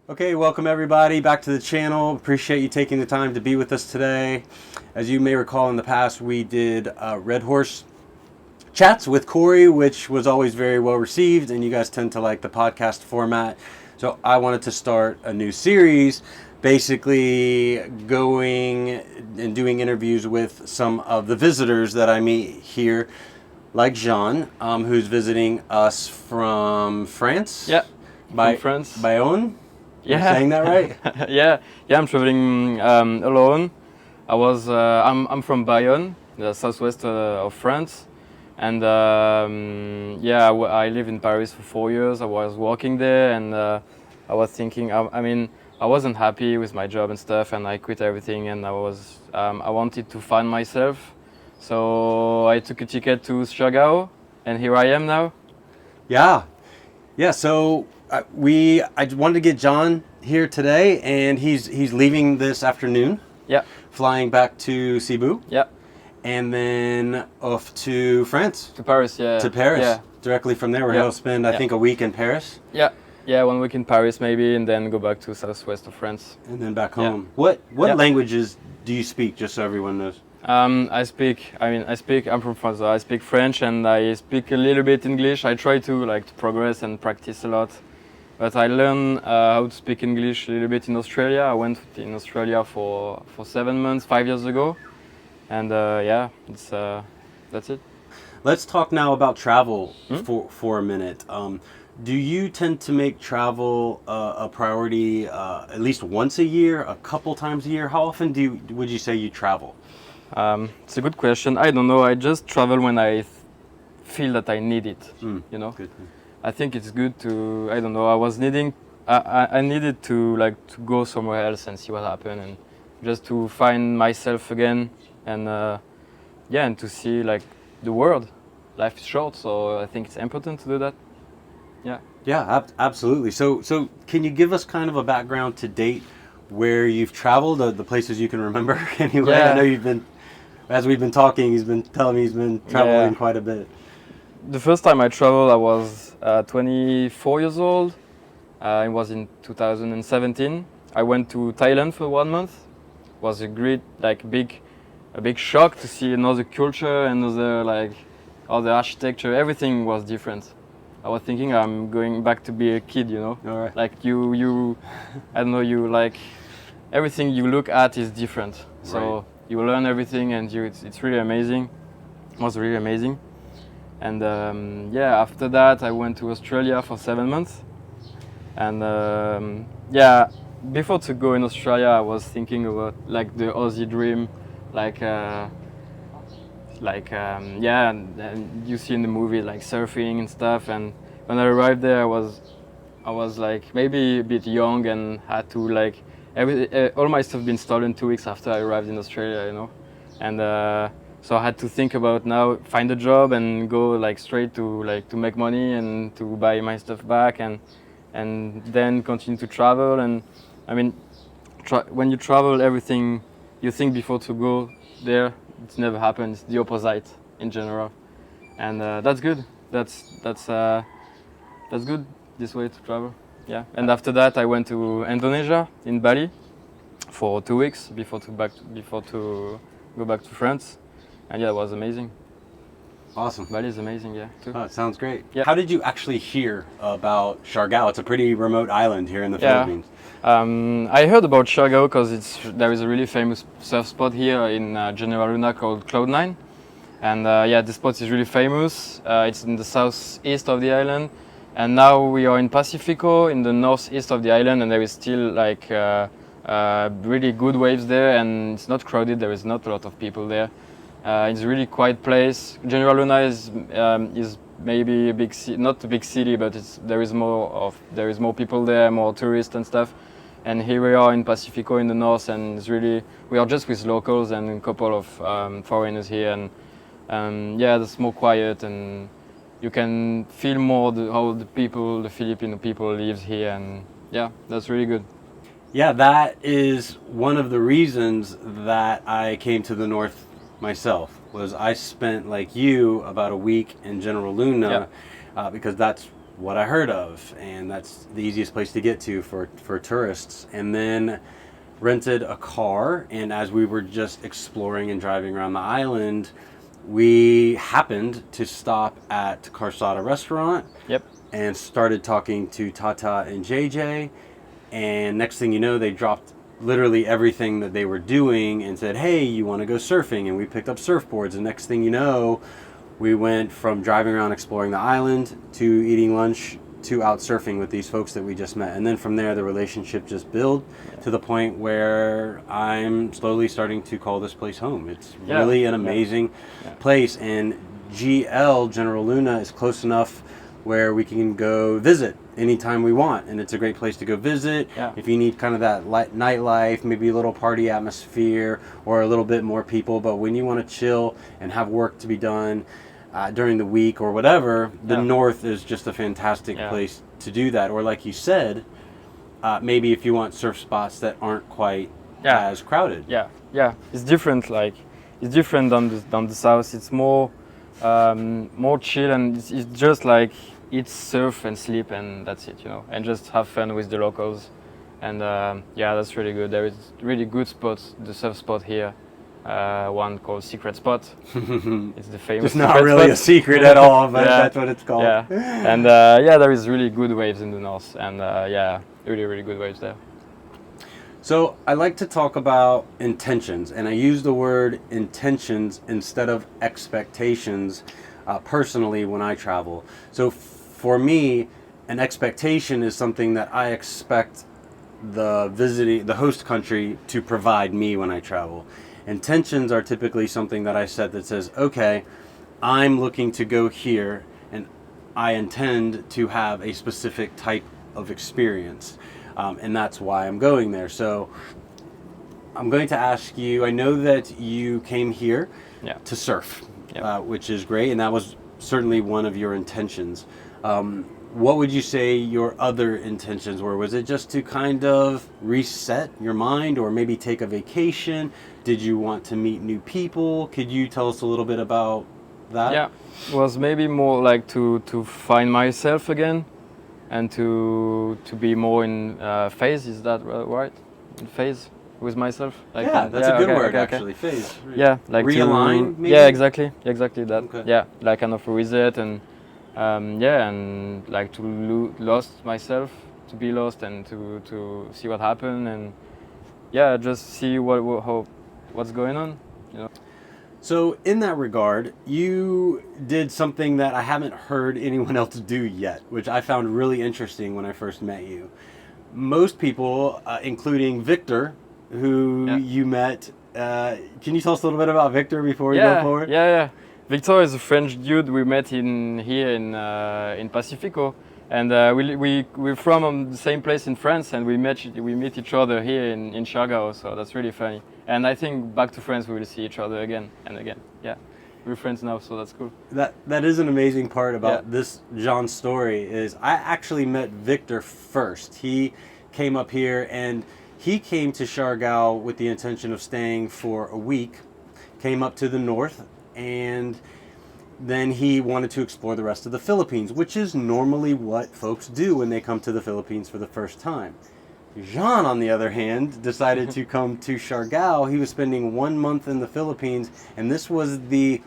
Okay, welcome everybody back to the channel. Appreciate you taking the time to be with us today. As you may recall, in the past we did Red Horse chats with Corey, which was always very well received, and you guys tend to like the podcast format. So I wanted to start a new series, basically going and doing interviews with some of the visitors that I meet here, like Jean, who's visiting us from France. Yeah, By from France. Bayonne. Yeah, Am I saying that right? yeah. I'm traveling alone. I'm from Bayonne, the southwest of France, and I live in Paris for 4 years. I was working there, and I was thinking. I wasn't happy with my job and stuff, and I quit everything. And I wanted to find myself, so I took a ticket to Siargao, and here I am now. Yeah. So I wanted to get John here today, and he's leaving this afternoon, Yeah, flying back to Cebu, yeah, and then off to France, to Paris. Yeah, to Paris, Yeah. directly from there, where Yeah. he'll spend, I think, a week in Paris, Yeah, 1 week in Paris maybe, and then go back to southwest of France. and then back Yeah. home. What Yeah. languages do you speak, just so everyone knows? I'm from France. So I speak French and I speak a little bit English. I try to progress and practice a lot. But I learned how to speak English a little bit in Australia. I went in Australia for 7 months, 5 years ago, and that's it. Let's talk now about travel Hmm? for a minute. Do you tend to make travel a priority at least once a year, a couple times a year? How often would you say you travel? It's a good question. I don't know. I just travel when I feel that I need it. You know. Good. I think it's good to. I don't know. I needed to go somewhere else and see what happened, and just to find myself again, and and to see the world. Life is short, so I think it's important to do that. Yeah. Yeah, absolutely. So can you give us kind of a background to date where you've traveled, the places you can remember anyway? Yeah. I know you've been, as we've been talking, he's been telling me he's been traveling Yeah. quite a bit. The first time I traveled, I was 24 years old. It was in 2017. I went to Thailand for 1 month. It was a great, a big shock to see another culture, another all the architecture. Everything was different. I was thinking I'm going back to be a kid, you know. All right. I don't know. Everything you look at is different. So Right. you learn everything, and it's really amazing. It was really amazing. And after that, I went to Australia for 7 months. And before to go in Australia, I was thinking about the Aussie dream, and you see in the movie surfing and stuff. And when I arrived there, I was maybe a bit young and had to all my stuff been stolen 2 weeks after I arrived in Australia, you know. And so I had to think about now find a job and go straight to make money and to buy my stuff back and then continue to travel. And I mean, when you travel, everything you think before to go there, it's never happens. It's the opposite in general, and that's good. That's good. This way to travel. Yeah. And after that, I went to Indonesia in Bali for 2 weeks before to go back to France, and yeah, it was amazing. Awesome. Bali is amazing, yeah, too. Oh, it sounds great. Yeah. How did you actually hear about Siargao? It's a pretty remote island here in the Philippines. I heard about Siargao because there is a really famous surf spot here in General Luna called Cloud9, and this spot is really famous. It's in the southeast of the island, and now we are in Pacifico, in the northeast of the island, and there is still really good waves there, and it's not crowded. There is not a lot of people there. It's a really quiet place. General Luna is maybe a big not a big city, but there is more people there, more tourists and stuff. And here we are in Pacifico in the north, and we are just with locals and a couple of foreigners here, and it's more quiet, and you can feel more how the Filipino people live here, and yeah, that's really good. Yeah, that is one of the reasons that I came to the north myself. Was I spent, like you, about a week in General Luna, because that's what I heard of, and that's the easiest place to get to for tourists. And then rented a car, and as we were just exploring and driving around the island, we happened to stop at Carsata restaurant. Yep. And started talking to Tata and JJ, and next thing you know, they dropped literally everything that they were doing and said, hey, you want to go surfing? And we picked up surfboards, and next thing you know, we went from driving around exploring the island to eating lunch to out surfing with these folks that we just met. And then from there, the relationship just built to the point where I'm slowly starting to call this place home. It's really an amazing place, and GL, General Luna, is close enough where we can go visit anytime we want, and it's a great place to go visit. If you need kind of that nightlife, maybe a little party atmosphere or a little bit more people, but when you want to chill and have work to be done during the week or whatever, the north is just a fantastic place to do that. Or like you said, maybe if you want surf spots that aren't quite as crowded. It's different. Like, it's different than the south. It's more chill, and it's just like eat, surf, and sleep, and that's it, you know, and just have fun with the locals. And that's really good. There is really good spots, the surf spot here. One called Secret Spot. It's the famous. It's not really a secret at all, but that's what it's called. And there is really good waves in the north, and really good waves there. So I like to talk about intentions, and I use the word intentions instead of expectations personally when I travel. So for me, an expectation is something that I expect the host country to provide me when I travel. Intentions are typically something that I set that says, okay, I'm looking to go here, and I intend to have a specific type of experience. And that's why I'm going there. So I'm going to ask you, I know that you came here to surf, which is great, and that was certainly one of your intentions. What would you say your other intentions were? Was it just to kind of reset your mind, or maybe take a vacation? Did you want to meet new people? Could you tell us a little bit about that? Yeah, it was maybe more like to find myself again, and to be more in phase. Is that right? In phase with myself. Like, that's a good word, actually. Phase. Right. Yeah, like realign. Maybe? Yeah, exactly that. Okay. Yeah, like kind of a reset, and and like to lost myself, to be lost, and to see what happened, and just see what's going on, you know. So in that regard, you did something that I haven't heard anyone else do yet, which I found really interesting when I first met you. Most people, including Victor, who you met, can you tell us a little bit about Victor before we go forward? Yeah. Victor is a French dude we met here in Pacifico, and we're from the same place in France, and we meet each other here in Siargao, so that's really funny. And I think back to France we will see each other again and again. Yeah, we're friends now, so that's cool. That is an amazing part about this Jean's story is I actually met Victor first. He came up here, and he came to Siargao with the intention of staying for a week, came up to the north, and then he wanted to explore the rest of the Philippines, which is normally what folks do when they come to the Philippines for the first time. Jean, on the other hand, decided to come to Siargao. He was spending 1 month in the Philippines, and this was the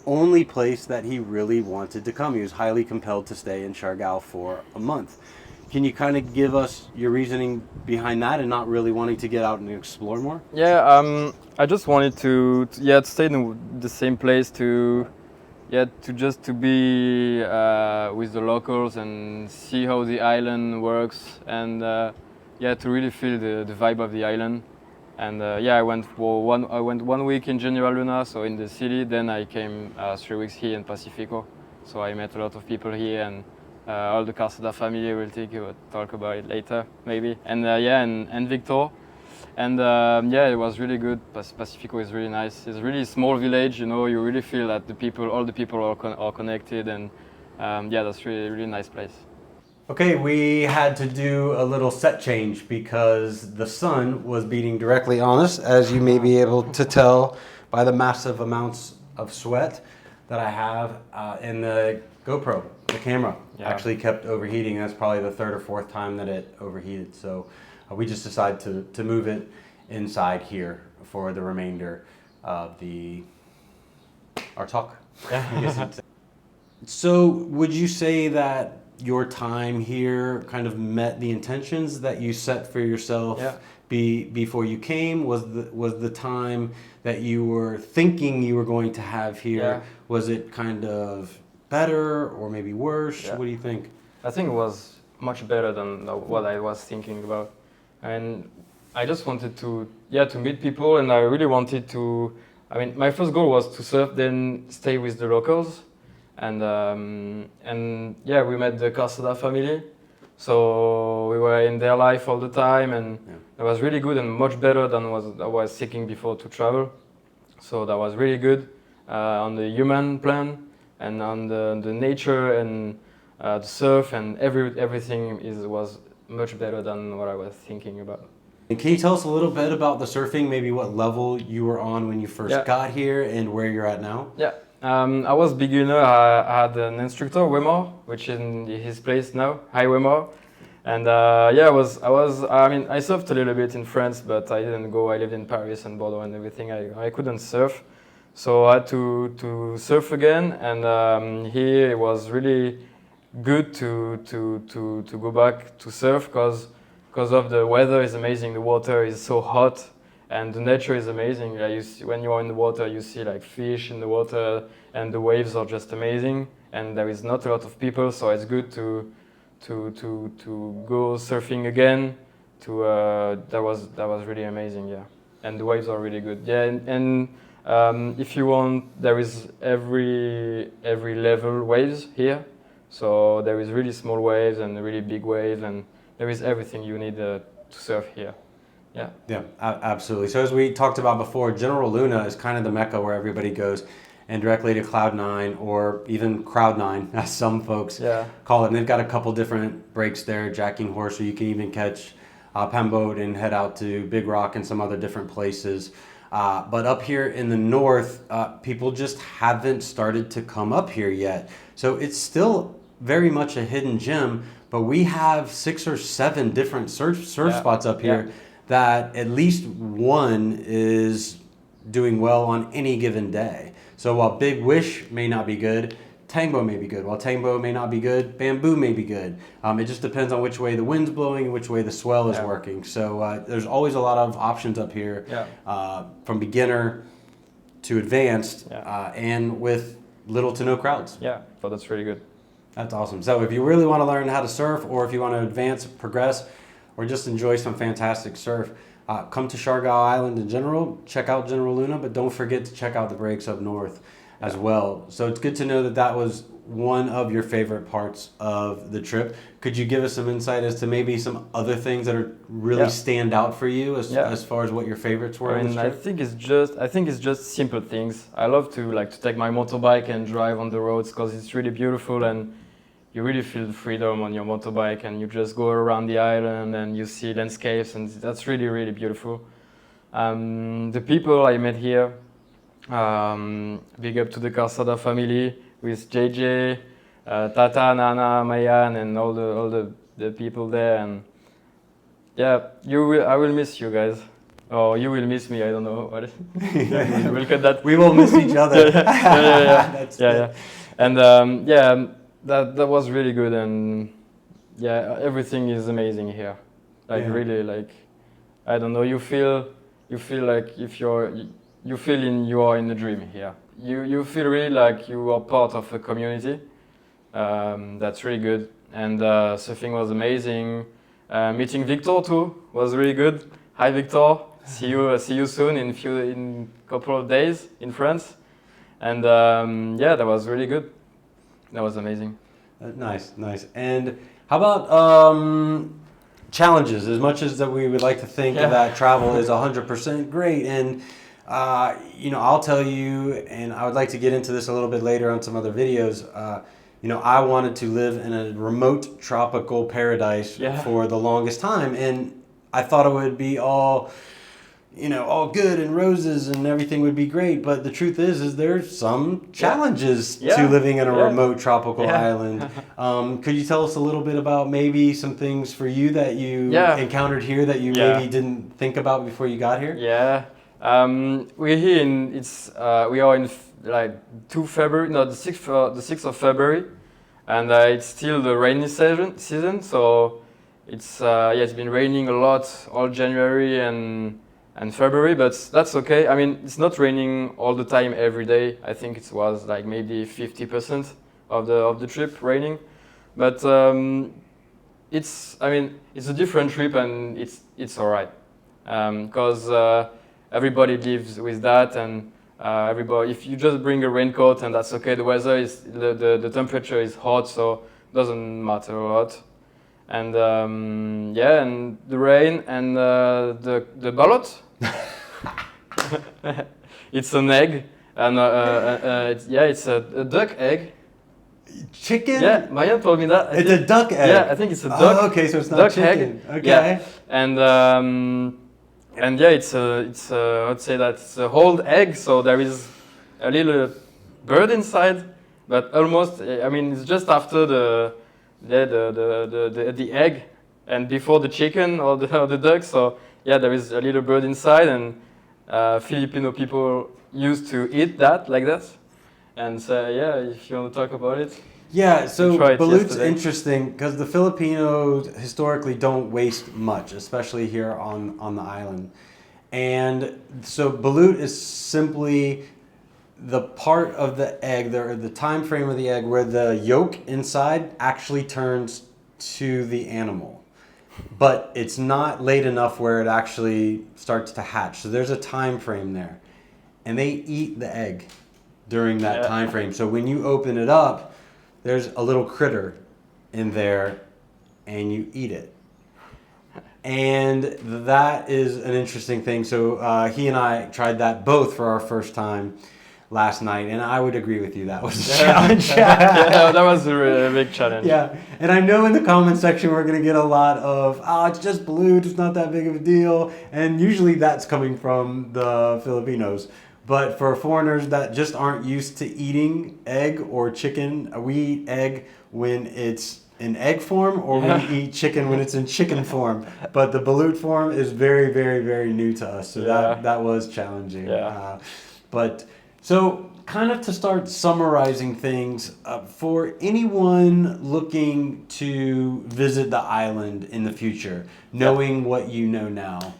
only place that he really wanted to come. He was highly compelled to stay in Siargao for a month. Can you kind of give us your reasoning behind that and not really wanting to get out and explore more? Yeah, I just wanted to stay in the same place, to be with the locals and see how the island works, and to really feel the vibe of the island. And I went 1 week in General Luna, so in the city. Then I came 3 weeks here in Pacifico. So I met a lot of people here, and all the Carsada family. We'll talk about it later, maybe. And and Victor. And it was really good. Pacifico is really nice. It's a really small village, you know. You really feel that all the people are connected, and that's really nice place. Okay, we had to do a little set change because the sun was beating directly on us, as you may be able to tell by the massive amounts of sweat that I have in the GoPro, the camera, Yeah. actually kept overheating. That's probably the third or fourth time that it overheated. So we just decided to move it inside here for the remainder of our talk. I guess you'd say. So would you say that your time here kind of met the intentions that you set for yourself Yeah. before you came? Was the time that you were thinking you were going to have here, Yeah. was it kind of better or maybe worse? Yeah. What do you think? I think it was much better than what I was thinking about, and I just wanted to meet people, and I really wanted to. I mean, my first goal was to surf, then stay with the locals, and yeah, we met the Carsada family, so we were in their life all the time, and it was really good and much better than I was thinking before to travel. So that was really good on the human plan and on the nature and the surf and everything was much better than what I was thinking about. And can you tell us a little bit about the surfing, maybe what level you were on when you first Yeah. got here and where you're at now? Yeah, I was beginner. I had an instructor, Wemar, which is in his place now. Hi, Wemar. And yeah, I mean, I surfed a little bit in France, but I didn't go. I lived in Paris and Bordeaux and everything. I couldn't surf, so I had to surf again. And here it was really good to go back to surf because of the weather is amazing. The water is so hot, and the nature is amazing. Like when you are in the water, you see like fish in the water, and the waves are just amazing. And there is not a lot of people, so it's good to go surfing again. That was really amazing, yeah. And the waves are really good, yeah. And if you want, there is every level waves here. So there is really small waves and really big waves, and there is everything you need to surf here. Yeah. Yeah, absolutely. So as we talked about before, General Luna is kind of the mecca where everybody goes, and directly to Cloud9 or even Crowd9, as some folks call it. And they've got a couple different breaks there, Jacking Horse, or you can even catch Pemboat and head out to Big Rock and some other different places. But up here in the north, people just haven't started to come up here yet. So it's still very much a hidden gem, but we have 6 or 7 different surf spots up here that at least one is doing well on any given day. So while Big Wish may not be good, Tangbo may be good. While Tangbo may not be good, Bamboo may be good. It just depends on which way the wind's blowing and which way the swell is working. So there's always a lot of options up here, from beginner to advanced, and with little to no crowds. Yeah, so that's really good. That's awesome. So if you really want to learn how to surf, or if you want to advance, progress, or just enjoy some fantastic surf, come to Siargao Island in general. Check out General Luna, but don't forget to check out the breaks up north as well. So it's good to know that that was one of your favorite parts of the trip. Could you give us some insight as to maybe some other things that are really stand out for you as far as what your favorites were? I mean, I think it's just simple things. I love to take my motorbike and drive on the roads because it's really beautiful, and you really feel the freedom on your motorbike, and you just go around the island and you see landscapes, and that's really, really beautiful. The people I met here, big up to the Carsada family with JJ, Tata, Nana, Mayan, and all the people there. And yeah, I will miss you guys. Or you will miss me, I don't know. We'll cut that. We will miss each other. yeah. And that was really good, and yeah, everything is amazing here. Really, I don't know, you feel like if you are in a dream here. You feel really like you are part of a community. That's really good. And surfing was amazing. Meeting Victor too was really good. Hi Victor, see you soon in couple of days in France. And that was really good. That was amazing. Nice. And how about challenges? As much as that we would like to think that travel is 100% great, and I'll tell you, and I would like to get into this a little bit later on some other videos. I wanted to live in a remote tropical paradise for the longest time, and I thought it would be all all good and roses and everything would be great. But the truth is there's some challenges to living in a remote tropical island. Could you tell us a little bit about maybe some things for you that you encountered here that you maybe didn't think about before you got here? Yeah. We're here we are in like 2 February, no, the 6th of February, and it's still the rainy season. So it's been raining a lot all January and February, but that's okay. I mean, it's not raining all the time every day. I think it was like maybe 50% of the trip raining, but it's a different trip and it's alright because everybody lives with that, and everybody, if you just bring a raincoat and that's okay. The weather is the temperature is hot, so it doesn't matter a lot. And and the rain and the ballot. It's an egg, and it's a duck egg. Chicken? Yeah, Maya told me that. It's a duck egg. Yeah, I think it's a duck. Oh, okay, so it's not duck chicken. Egg. Okay. Yeah. And it's I'd say that it's a whole egg, so there is a little bird inside, but almost. I mean, it's just after the egg and before the chicken or the duck. So yeah, there is a little bird inside, and Filipino people used to eat that like that. And so if you want to talk about it. Yeah, so Balut's yesterday. Interesting because the Filipinos historically don't waste much, especially here on the island. And so Balut is simply the part of the egg, the time frame of the egg where the yolk inside actually turns to the animal. But it's not late enough where it actually starts to hatch. So there's a time frame there. And they eat the egg during that time frame. So when you open it up, there's a little critter in there and you eat it. And that is an interesting thing. So he and I tried that both for our first time last night, and I would agree with you. That was a challenge. That was a big challenge. Yeah, and I know in the comment section we're going to get a lot of, it's just Balut, it's not that big of a deal. And usually that's coming from the Filipinos. But for foreigners that just aren't used to eating egg or chicken, we eat egg when it's in egg form, or we eat chicken when it's in chicken form. But the Balut form is very, very, very new to us. So that was challenging. Yeah. So kind of to start summarizing things, for anyone looking to visit the island in the future, knowing what you know now,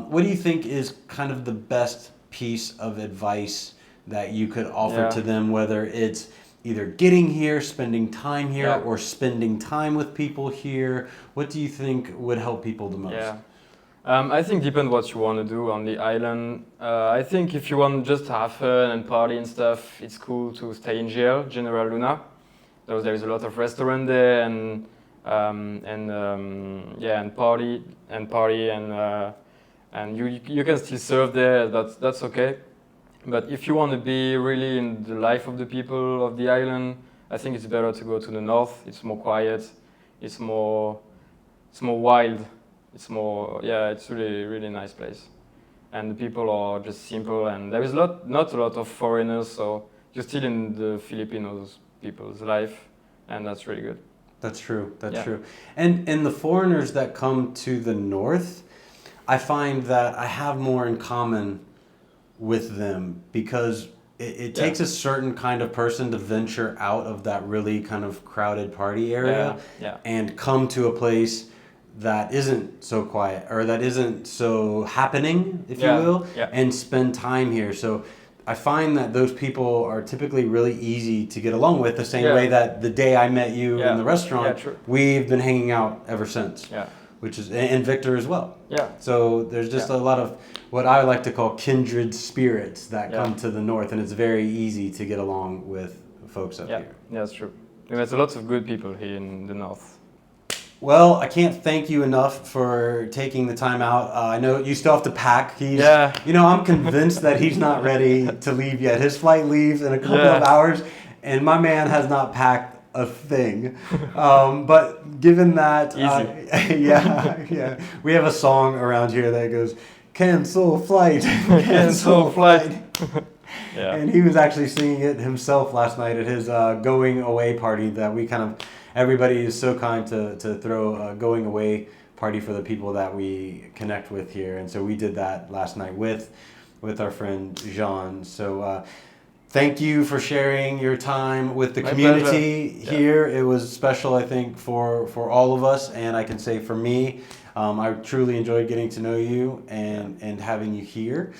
what do you think is kind of the best piece of advice that you could offer to them, whether it's either getting here, spending time here, or spending time with people here? What do you think would help people the most? Yeah. I think depends what you want to do on the island. I think if you want just to have fun and party and stuff, it's cool to stay in GL, General Luna. There is a lot of restaurant there and party and you can still serve there. That's okay. But if you want to be really in the life of the people of the island, I think it's better to go to the north. It's more quiet. It's more wild. It's really, really nice place. And the people are just simple, and there is not a lot of foreigners, so you're still in the Filipinos people's life, and that's really good. That's true. That's true. And the foreigners that come to the north, I find that I have more in common with them because it takes a certain kind of person to venture out of that really kind of crowded party area and come to a place that isn't so quiet or that isn't so happening, if you will, and spend time here. So I find that those people are typically really easy to get along with, the same way that the day I met you in the restaurant, we've been hanging out ever since. Which is, and Victor as well. So there's just a lot of what I like to call kindred spirits that come to the north, and it's very easy to get along with folks up here. Yeah, that's true. There's a lot of good people here in the north. Well, I can't thank you enough for taking the time out. I know you still have to pack. I'm convinced that he's not ready to leave yet. His flight leaves in a couple of hours, and my man has not packed a thing. But given that, we have a song around here that goes, cancel flight, Cancel flight. Yeah. And he was actually singing it himself last night at his going away party that we kind of, everybody is so kind to throw a going away party for the people that we connect with here. And so we did that last night with our friend Jean. So thank you for sharing your time with the My community pleasure. here. It was special, I think, for all of us. And I can say for me, I truly enjoyed getting to know you and having you here.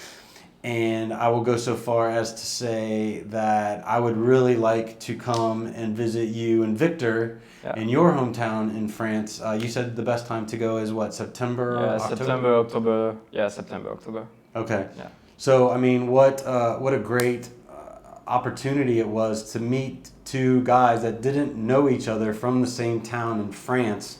And I will go so far as to say that I would really like to come and visit you and Victor in your hometown in France. You said the best time to go is what, September? October? September, October. Yeah, September, October. Okay. Yeah. So, I mean, what a great opportunity it was to meet two guys that didn't know each other from the same town in France.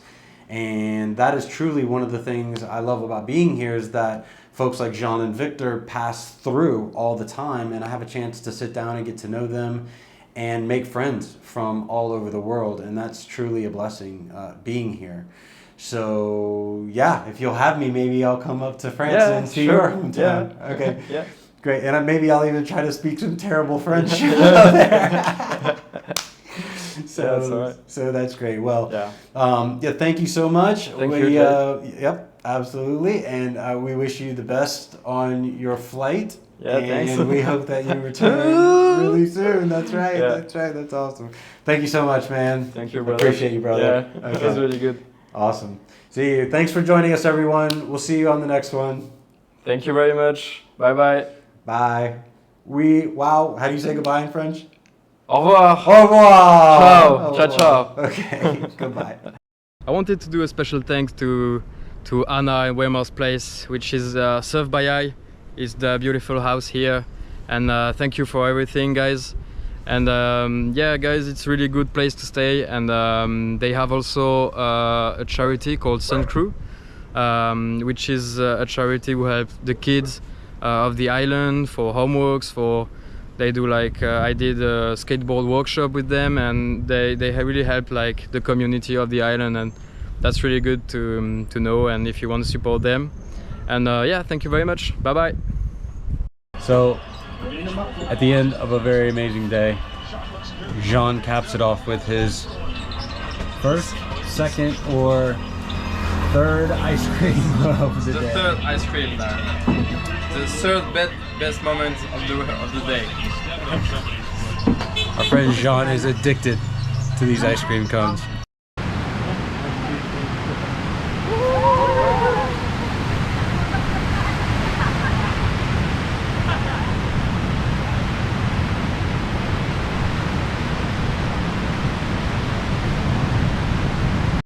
And that is truly one of the things I love about being here is that folks like Jean and Victor pass through all the time, and I have a chance to sit down and get to know them and make friends from all over the world, and that's truly a blessing being here. So yeah, if you'll have me, maybe I'll come up to France and see your hometown. Yeah. Okay. Yeah. Great, and maybe I'll even try to speak some terrible French out there. Yeah, that's all right. So that's great. Well, Yeah. thank you so much. Thank you. Yep, absolutely. And we wish you the best on your flight. Yeah, and thanks. we hope that you return really soon. That's right. Yeah. That's right. That's awesome. Thank you so much, man. Thank you, brother. Appreciate you, brother. Yeah, it was really good. Awesome. See you. Thanks for joining us, everyone. We'll see you on the next one. Thank you very much. Bye bye. Bye. Wow. How do you say goodbye in French? Au revoir. Au revoir. Ciao. Au Ciao, revoir. ciao. Okay. Goodbye. I wanted to do a special thanks to Anna and Weimar's place, which is served by I. It's the beautiful house here, and thank you for everything, guys. And yeah, guys, it's really good place to stay. And they have also a charity called Sun Crew, which is a charity who helps the kids of the island for homeworks. They do like I did a skateboard workshop with them, and they really help like the community of the island, and that's really good to know. And if you want to support them, and yeah, thank you very much. Bye bye. So, at the end of a very amazing day, Jean caps it off with his first, second, or third ice cream of the day. Third ice cream. The third best moment of the day. Our friend Jean is addicted to these ice cream cones.